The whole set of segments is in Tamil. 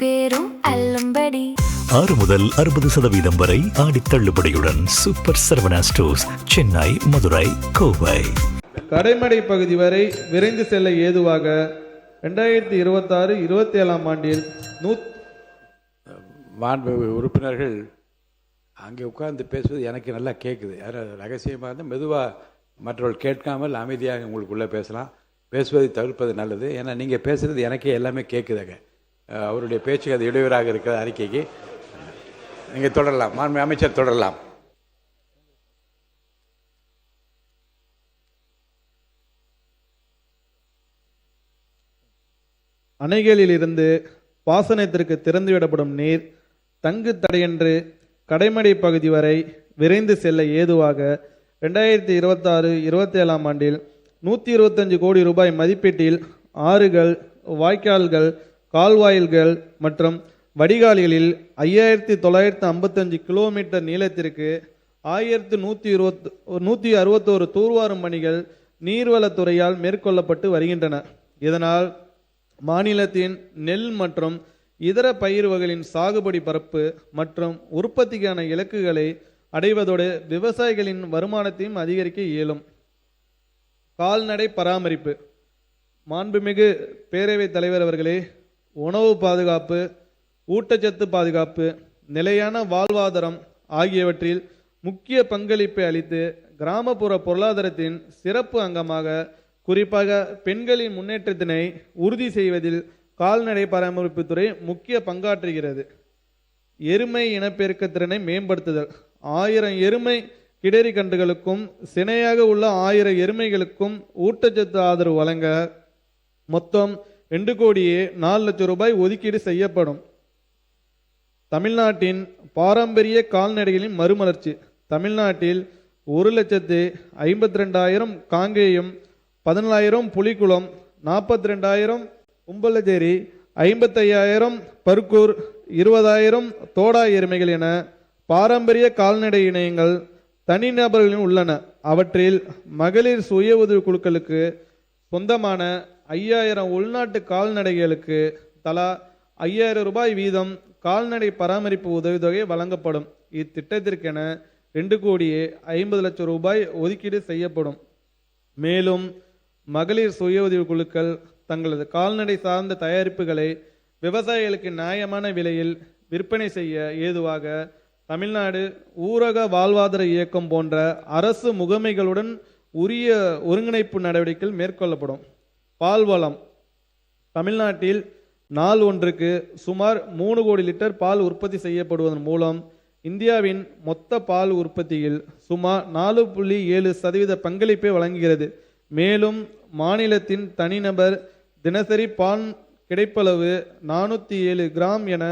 பேரும் அல்லும்படி 6 முதல் 60% வரை ஆடி தள்ளுபடியுடன் சூப்பர் சரவணா ஸ்டோர்ஸ், சென்னை, மதுரை, கோவை. கடைமடை பகுதி வரை விரைந்து செல்ல ஏதுவாக 2026-27 ஆண்டில் மாண்பு உறுப்பினர்கள் அங்கே உட்கார்ந்து பேசுவது எனக்கு நல்லா கேட்குது. யாரும் ரகசியமாக இருந்தால் மெதுவாக மற்றவர்கள் கேட்காமல் அமைதியாக உங்களுக்குள்ளே பேசுவதை தவிர்ப்பது நல்லது. ஏன்னா நீங்கள் பேசுகிறது எனக்கே எல்லாமே கேட்குதுங்க. அவருடைய பேச்சுக்கு அது இடையூறாக இருக்கிற அறிக்கைக்கு நீங்கள் தொடரலாம். மாண்பு அமைச்சர் தொடரலாம். அணைகளிலிருந்து பாசனத்திற்கு திறந்துவிடப்படும் நீர் தங்கு தடையன்று கடைமடை பகுதி வரை விரைந்து செல்ல ஏதுவாக 2026-27 ஆண்டில் 125 கோடி ரூபாய் மதிப்பீட்டில் ஆறுகள், வாய்க்கால்கள், கால்வாயில்கள் மற்றும் வடிகால்களில் 5955 கிலோமீட்டர் நீளத்திற்கு 1161 தூர்வாரும் பணிகள் நீர்வளத்துறையால் மேற்கொள்ளப்பட்டு வருகின்றன. இதனால் மாநிலத்தின் நெல் மற்றும் இதர பயிர் வகைகளின் சாகுபடி பரப்பு மற்றும் உற்பத்திக்கான இலக்குகளை அடைவதோடு விவசாயிகளின் வருமானத்தையும் அதிகரிக்க இயலும். கால்நடை பராமரிப்பு. மாண்புமிகு பேரவைத் தலைவர் அவர்களே, உணவு பாதுகாப்பு, ஊட்டச்சத்து பாதுகாப்பு, நிலையான வாழ்வாதாரம் ஆகியவற்றில் முக்கிய பங்களிப்பை அளித்து கிராமப்புற பொருளாதாரத்தின் சிறப்பு அங்கமாக குறிப்பாக பெண்களின் முன்னேற்றத்தினை உறுதி செய்வதில் கால்நடை பராமரிப்புத்துறை முக்கிய பங்காற்றுகிறது. எருமை இனப்பெருக்க திறனை மேம்படுத்துதல். 1000 எருமை கிடரி கன்றுகளுக்கும் சினையாக உள்ள 1000 எருமைகளுக்கும் ஊட்டச்சத்து ஆதரவு வழங்க மொத்தம் 2,04 லட்சம் ரூபாய் ஒதுக்கீடு செய்யப்படும். தமிழ்நாட்டின் பாரம்பரிய கால்நடைகளின் மறுமலர்ச்சி. தமிழ்நாட்டில் 1,52,000 காங்கேயம், 14,000 புலிக்குளம், 42,000 கும்பலச்சேரி, 55,000 பர்கூர், 20,000 தோடா எருமைகள் என பாரம்பரிய கால்நடை இணையங்கள் தனிநபர்களின் உள்ளன. அவற்றில் மகளிர் சுய உதவி குழுக்களுக்கு சொந்தமான 5,000 உள்நாட்டு கால்நடைகளுக்கு தலா 5,000 ரூபாய் வீதம் கால்நடை பராமரிப்பு உதவித்தொகை வழங்கப்படும். இத்திட்டத்திற்கென 2,50 லட்சம் ரூபாய் ஒதுக்கீடு செய்யப்படும். மேலும் மகளிர் சுய உதவி குழுக்கள் தங்களது கால்நடை சார்ந்த தயாரிப்புகளை விவசாயிகளுக்கு நியாயமான விலையில் விற்பனை செய்ய ஏதுவாக தமிழ்நாடு ஊரக வாழ்வாதார இயக்கம் போன்ற அரசு முகமைகளுடன் உரிய ஒருங்கிணைப்பு நடவடிக்கைகள் மேற்கொள்ளப்படும். பால்வளம். தமிழ்நாட்டில் நாள் ஒன்றுக்கு சுமார் 3 கோடி லிட்டர் பால் உற்பத்தி செய்யப்படுவதன் மூலம் இந்தியாவின் மொத்த பால் உற்பத்தியில் சுமார் 4.7% பங்களிப்பை வழங்குகிறது. மேலும் மாநிலத்தின் தனிநபர் தினசரி பால் கிடைப்பளவு 407 கிராம் என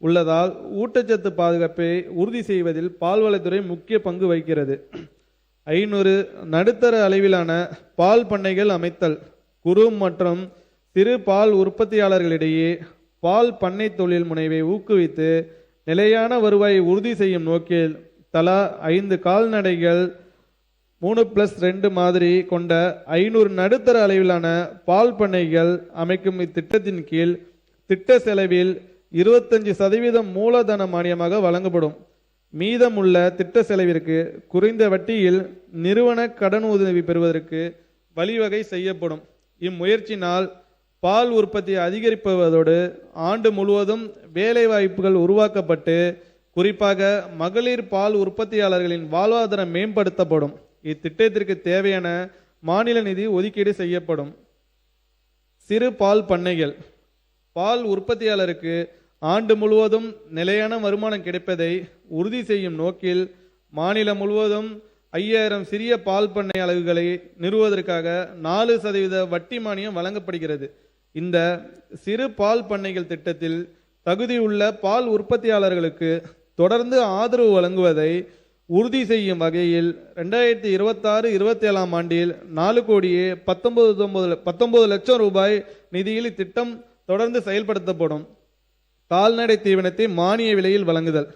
உள்ளதால் ஊட்டச்சத்து பாதுகாப்பை உறுதி செய்வதில் பால்வளத்துறை முக்கிய பங்கு வகிக்கிறது. 500 நடுத்தர அளவிலான பால் பண்ணைகள் அமைத்தல். குறு மற்றும் சிறு பால் உற்பத்தியாளர்களிடையே பால் பண்ணை தொழில் முனைவை ஊக்குவித்து நிலையான வருவாயை உறுதி செய்யும் நோக்கில் தலா 5 கால்நடைகள் 3+2 மாதிரி கொண்ட 500 நடுத்தர அளவிலான பால் பண்ணைகள் அமைக்கும் இத்திட்டத்தின் கீழ் திட்ட செலவில் 25% மூலதன மானியமாக வழங்கப்படும். மீதமுள்ள திட்ட செலவிற்கு குறைந்த வட்டியில் நிறுவன கடன் உதவி பெறுவதற்கு வழிவகை செய்யப்படும். இம்முயற்சினால் பால் உற்பத்தியை அதிகரிப்பதோடு ஆண்டு முழுவதும் வேலை வாய்ப்புகள் உருவாக்கப்பட்டு குறிப்பாக மகளிர் பால் உற்பத்தியாளர்களின் வாழ்வாதாரம் மேம்படுத்தப்படும். இத்திட்டத்திற்கு தேவையான மாநில நிதி ஒதுக்கீடு செய்யப்படும். சிறு பால் பண்ணைகள். பால் உற்பத்தியாளருக்கு ஆண்டு முழுவதும் நிலையான வருமானம் கிடைப்பதை உறுதி செய்யும் நோக்கில் மாநிலம் முழுவதும் 5,000 சிறிய பால் பண்ணை அலகுகளை நிறுவுவதற்காக 4% வட்டி மானியம் வழங்கப்படுகிறது. இந்த சிறு பால் பண்ணைகள் திட்டத்தில் தகுதியுள்ள பால் உற்பத்தியாளர்களுக்கு தொடர்ந்து ஆதரவு வழங்குவதை உறுதி செய்யும் வகையில் 2026-27 ஆண்டில் 4,19 லட்சம் ரூபாய் நிதியில் இத்திட்டம் தொடர்ந்து செயல்படுத்தப்படும். கால்நடை தீவனத்தை மானிய விலையில் வழங்குதல்.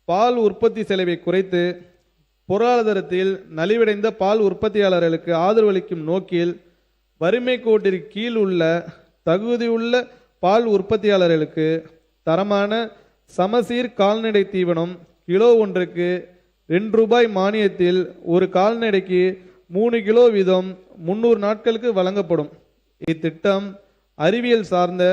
பால் உற்பத்தி செலவை குறைத்து பொருளாதாரத்தில் நலிவடைந்த பால் உற்பத்தியாளர்களுக்கு ஆதரவளிக்கும் நோக்கில் வறுமை கோட்டிற்கு கீழ் உள்ள தகுதியுள்ள பால் உற்பத்தியாளர்களுக்கு தரமான சமசீர் கால்நடை தீவனம் கிலோ ஒன்றுக்கு ₹2 மானியத்தில் ஒரு கால்நடைக்கு 3 கிலோ வீதம் 300 நாட்களுக்கு வழங்கப்படும். இத்திட்டம் அறிவியல் சார்ந்த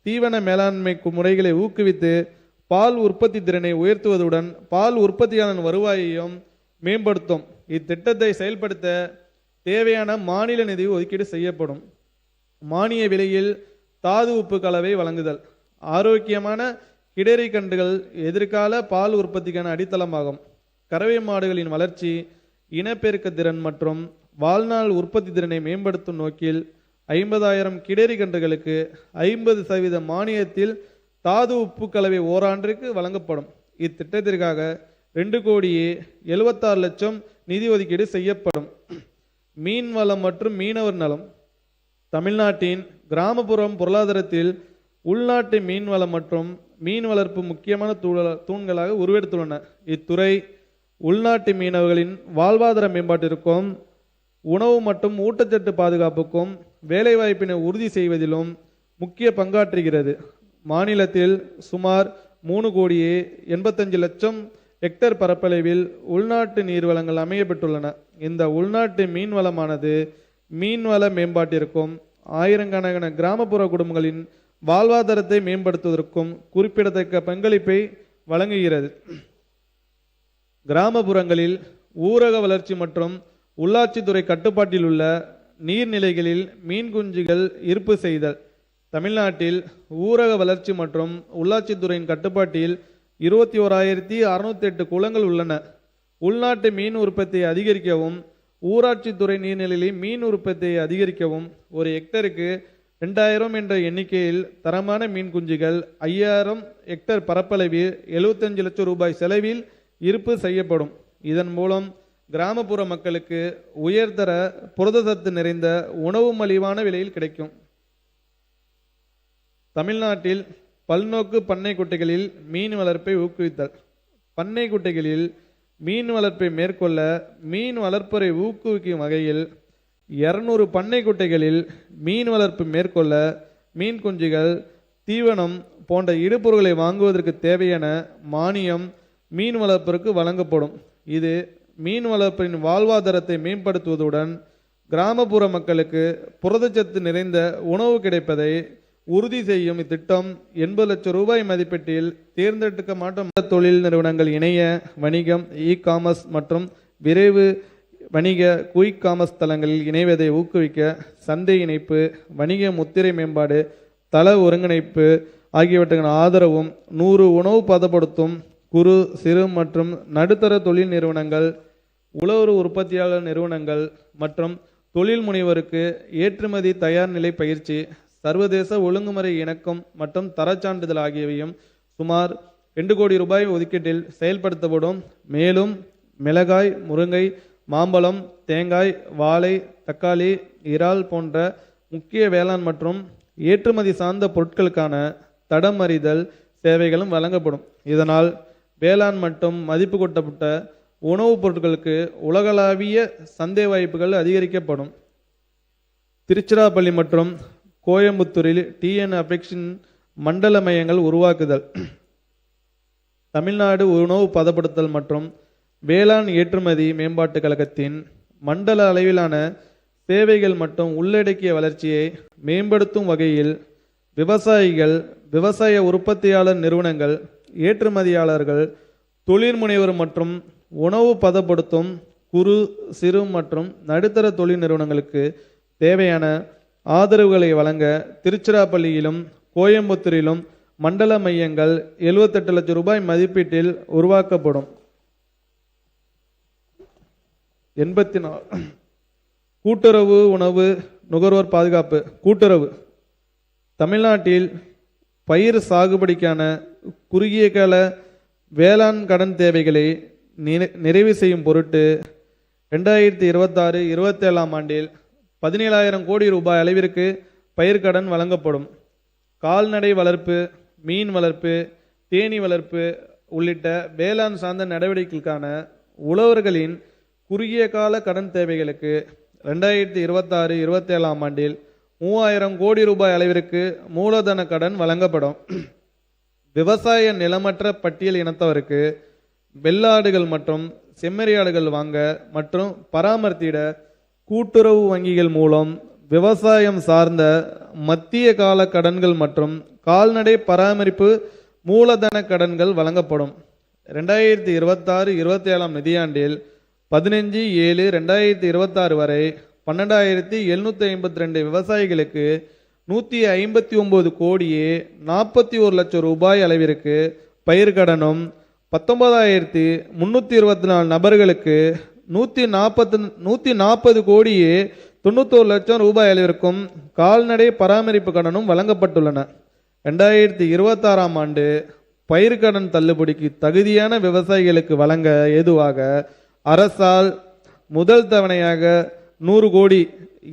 தீவன மேலாண்மை முறைகளை ஊக்குவித்து பால் உற்பத்தி திறனை உயர்த்துவதுடன் பால் உற்பத்தியாளர் வருவாயையும் மேம்படுத்தும். இத்திட்டத்தை செயல்படுத்த தேவையான மாநில நிதி ஒதுக்கீடு செய்யப்படும். மானிய விலையில் தாது உப்பு கலவை வழங்குதல். ஆரோக்கியமான கிடரி கன்றுகள் எதிர்கால பால் உற்பத்திக்கான அடித்தளமாகும். கறவை மாடுகளின் வளர்ச்சி, இனப்பெருக்க திறன் மற்றும் வாழ்நாள் உற்பத்தி திறனை மேம்படுத்தும் நோக்கில் 50,000 கிடரி கன்றுகளுக்கு 50% மானியத்தில் தாது உப்பு கலவை ஓராண்டிற்கு வழங்கப்படும். இத்திட்டத்திற்காக ₹2,76,00,000 நிதி ஒதுக்கீடு செய்யப்படும். மீன்வளம் மற்றும் மீனவர் நலம். தமிழ்நாட்டின் கிராமப்புறம் பொருளாதாரத்தில் உள்நாட்டு மீன்வளம் மற்றும் மீன் வளர்ப்பு முக்கியமான தூண்களாக உருவெடுத்துள்ளன. இத்துறை உள்நாட்டு மீனவர்களின் வாழ்வாதார மேம்பாட்டிற்கும் உணவு மற்றும் ஊட்டச்சத்து பாதுகாப்புக்கும் வேலைவாய்ப்பினை உறுதி செய்வதிலும் முக்கிய பங்காற்றுகிறது. மாநிலத்தில் சுமார் 3,85,00,000 ஹெக்டேர் பரப்பளவில் உள்நாட்டு நீர்வளங்கள் அமையப்பட்டுள்ளன. இந்த உள்நாட்டு மீன்வளமானது மீன்வள மேம்பாட்டிற்கும் ஆயிரக்கணக்கான கிராமப்புற குடும்பங்களின் வாழ்வாதாரத்தை மேம்படுத்துவதற்கும் குறிப்பிடத்தக்க பங்களிப்பை வழங்குகிறது. கிராமப்புறங்களில் ஊரக வளர்ச்சி மற்றும் உள்ளாட்சித்துறை கட்டுப்பாட்டில் உள்ள நீர்நிலைகளில் மீன் குஞ்சுகள் இருப்பு செய்தல். தமிழ்நாட்டில் ஊரக வளர்ச்சி மற்றும் உள்ளாட்சித்துறையின் கட்டுப்பாட்டில் 21,608 குளங்கள் உள்ளன. உள்நாட்டு மீன் உற்பத்தியை அதிகரிக்கவும் ஊராட்சித்துறை நீர்நிலைகளில் மீன் உற்பத்தியை அதிகரிக்கவும் ஒரு ஹெக்டருக்கு 2,000 என்ற எண்ணிக்கையில் தரமான மீன் குஞ்சுகள் 5,000 ஹெக்டேர் பரப்பளவில் ₹75,00,000 செலவில் இருப்பு செய்யப்படும். இதன் மூலம் கிராமப்புற மக்களுக்கு உயர்தர புரதச்சத்து நிறைந்த உணவு மலிவான விலையில் கிடைக்கும். தமிழ்நாட்டில் பல்நோக்கு பண்ணை குட்டைகளில் மீன் வளர்ப்பை ஊக்குவித்தல். பண்ணை குட்டைகளில் மீன் வளர்ப்பை மேற்கொள்ள மீன் வளர்ப்பரை ஊக்குவிக்கும் வகையில் 200 பண்ணை குட்டைகளில் மீன் வளர்ப்பு மேற்கொள்ள மீன் குஞ்சுகள், தீவனம் போன்ற இடுபொருட்களை வாங்குவதற்கு தேவையான மானியம் மீன் வளர்ப்பிற்கு வழங்கப்படும். இது மீன் வளர்ப்பின் வாழ்வாதாரத்தை மேம்படுத்துவதுடன் கிராமப்புற மக்களுக்கு புரதச்சத்து நிறைந்த உணவு கிடைப்பதை உறுதி செய்யும். இத்திட்டம் ₹80,00,000 மதிப்பீட்டில் தேர்ந்தெடுக்கப்பட்ட தொழில் நிறுவனங்கள் இணைய வணிகம், இ-காமர்ஸ் மற்றும் விரைவு வணிக குயிக் காமர்ஸ் தளங்களில் இணைவதை ஊக்குவிக்க சந்தை இணைப்பு, வணிக முத்திரை மேம்பாடு, தள ஒருங்கிணைப்பு ஆகியவற்றுக்கான ஆதரவும் 100 உணவு பதப்படுத்தும் குறு, சிறு மற்றும் நடுத்தர தொழில் நிறுவனங்கள், உழவர் உற்பத்தியாளர் நிறுவனங்கள் மற்றும் தொழில் முனைவருக்கு ஏற்றுமதி தயார் நிலை பயிற்சி, சர்வதேச ஒழுங்குமுறை இணக்கம் மற்றும் தரச்சான்றிதழ் ஆகியவையும் சுமார் ₹2 கோடி ஒதுக்கீட்டில் செயல்படுத்தப்படும். மேலும் மிளகாய், முருங்கை, மாம்பழம், தேங்காய், வாழை, தக்காளி, இறால் போன்ற முக்கிய வேளாண் மற்றும் ஏற்றுமதி சார்ந்த பொருட்களுக்கான தடம் அறிதல் சேவைகளும் வழங்கப்படும். இதனால் வேளாண் மற்றும் மதிப்பு கூட்டப்பட்ட உணவுப் பொருட்களுக்கு உலகளாவிய சந்தை வாய்ப்புகள் அதிகரிக்கப்படும். திருச்சிராப்பள்ளி மற்றும் கோயம்புத்தூரில் டிஎன் அபெக்ஷன் மண்டல மையங்கள் உருவாக்குதல். தமிழ்நாடு உணவு பதப்படுத்தல் மற்றும் வேளாண் ஏற்றுமதி மேம்பாட்டுக் கழகத்தின் மண்டல அளவிலான சேவைகள் மற்றும் உள்ளடக்கிய வளர்ச்சியை மேம்படுத்தும் வகையில் விவசாயிகள், விவசாய உற்பத்தியாளர் நிறுவனங்கள், ஏற்றுமதியாளர்கள், தொழில் முனைவர் மற்றும் உணவு பதப்படுத்தும் குறு, சிறு மற்றும் நடுத்தர தொழில் நிறுவனங்களுக்கு தேவையான ஆதரவுகளை வழங்க திருச்சிராப்பள்ளியிலும் கோயம்புத்தூரிலும் மண்டல மையங்கள் ₹78,00,000 மதிப்பீட்டில் உருவாக்கப்படும். 84 கூட்டுறவு உணவு நுகர்வோர் பாதுகாப்பு. கூட்டுறவு. தமிழ்நாட்டில் பயிர் சாகுபடிக்கான குறுகிய கால வேளாண் கடன் தேவைகளை நிறைவு செய்யும் பொருட்டு 2026-27 ஆண்டில் ₹17,000 கோடி அளவிற்கு பயிர்க்கடன் வழங்கப்படும். கால்நடை வளர்ப்பு, மீன் வளர்ப்பு, தேனீ வளர்ப்பு உள்ளிட்ட வேளாண் சார்ந்த நடவடிக்கைகளுக்கான உழவர்களின் குறுகிய கால கடன் தேவைகளுக்கு 2026-27 ஆண்டில் 3000 கோடி ரூபாய் அளவிற்கு மூலதன கடன் வழங்கப்படும். விவசாய நிலமற்ற பட்டியல் இனத்தவருக்கு வெள்ளாடுகள் மற்றும் செம்மறியாடுகள் வாங்க மற்றும் பராமரித்திட கூட்டுறவு வங்கிகள் மூலம் விவசாயம் சார்ந்த மத்திய கால கடன்கள் மற்றும் கால்நடை பராமரிப்பு மூலதன கடன்கள் வழங்கப்படும். 2026-27 நிதியாண்டில் 15/7/2026 வரை 12,752 விவசாயிகளுக்கு 159 கோடியே 41 லட்சம் ரூபாய் அளவிற்கு பயிர்க்கடனும் 19,324 நபர்களுக்கு 140 கோடியே 91 லட்சம் ரூபாய் அளவிற்கும் கால்நடை பராமரிப்பு கடனும் வழங்கப்பட்டுள்ளன. 2026 ஆண்டு பயிர்க்கடன் தள்ளுபடிக்கு தகுதியான விவசாயிகளுக்கு வழங்க ஏதுவாக அரசால் முதல் தவணையாக 100 கோடி,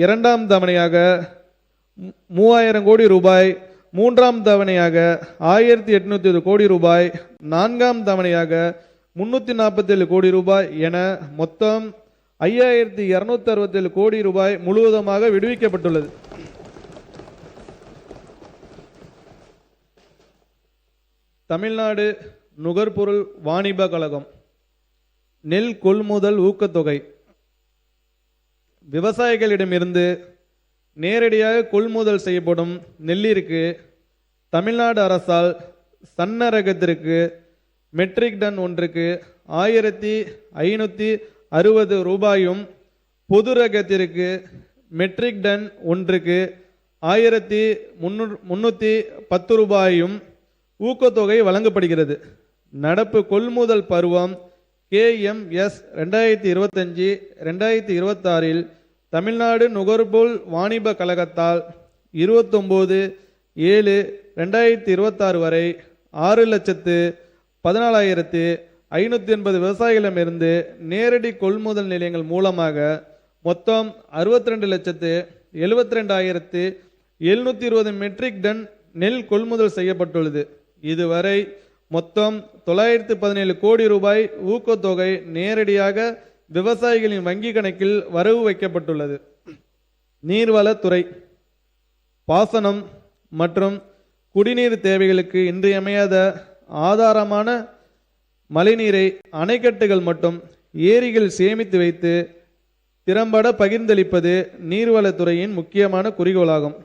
இரண்டாம் தவணையாக 3000 கோடி ரூபாய், மூன்றாம் தவணையாக 1807 கோடி ரூபாய், நான்காம் தவணையாக 347 கோடி ரூபாய் என மொத்தம் 5267 கோடி ரூபாய் முழுவதுமாக விடுவிக்கப்பட்டுள்ளது. தமிழ்நாடு நுகர்பொருள் வாணிப கழகம் நெல் கொள்முதல் ஊக்கத்தொகை விவசாயிகளிடமிருந்து நேரடியாக கொள்முதல் செய்யப்படும் நெல்லிற்கு தமிழ்நாடு அரசால் சன்ன ரகத்திற்கு மெட்ரிக் டன் ஒன்றுக்கு 1560 ரூபாயும், பொது ரகத்திற்கு மெட்ரிக் டன் ஒன்றுக்கு 1310 ரூபாயும் ஊக்கத்தொகை வழங்கப்படுகிறது. நடப்பு கொள்முதல் பருவம் KMS 2025-2026 தமிழ்நாடு நுகர்பொருள் வாணிப கழகத்தால் 29/7/2026 வரை 6,14,580 விவசாயிகளிடமிருந்து நேரடி கொள்முதல் நிலையங்கள் மூலமாக மொத்தம் 62,72,720 மெட்ரிக் டன் நெல் கொள்முதல் செய்யப்பட்டுள்ளது. இதுவரை மொத்தம் 917 கோடி ரூபாய் ஊக்கத்தொகை நேரடியாக விவசாயிகளின் வங்கி கணக்கில் வரவு வைக்கப்பட்டுள்ளது. நீர்வளத்துறை பாசனம் மற்றும் குடிநீர் தேவைகளுக்கு இன்றியமையாத ஆதாரமான மழைநீரை அணைக்கட்டுகள் மற்றும் ஏரிகள் சேமித்து வைத்து திறம்பட பகிர்ந்தளிப்பது நீர்வளத்துறையின் முக்கியமான குறிக்கோளாகும்.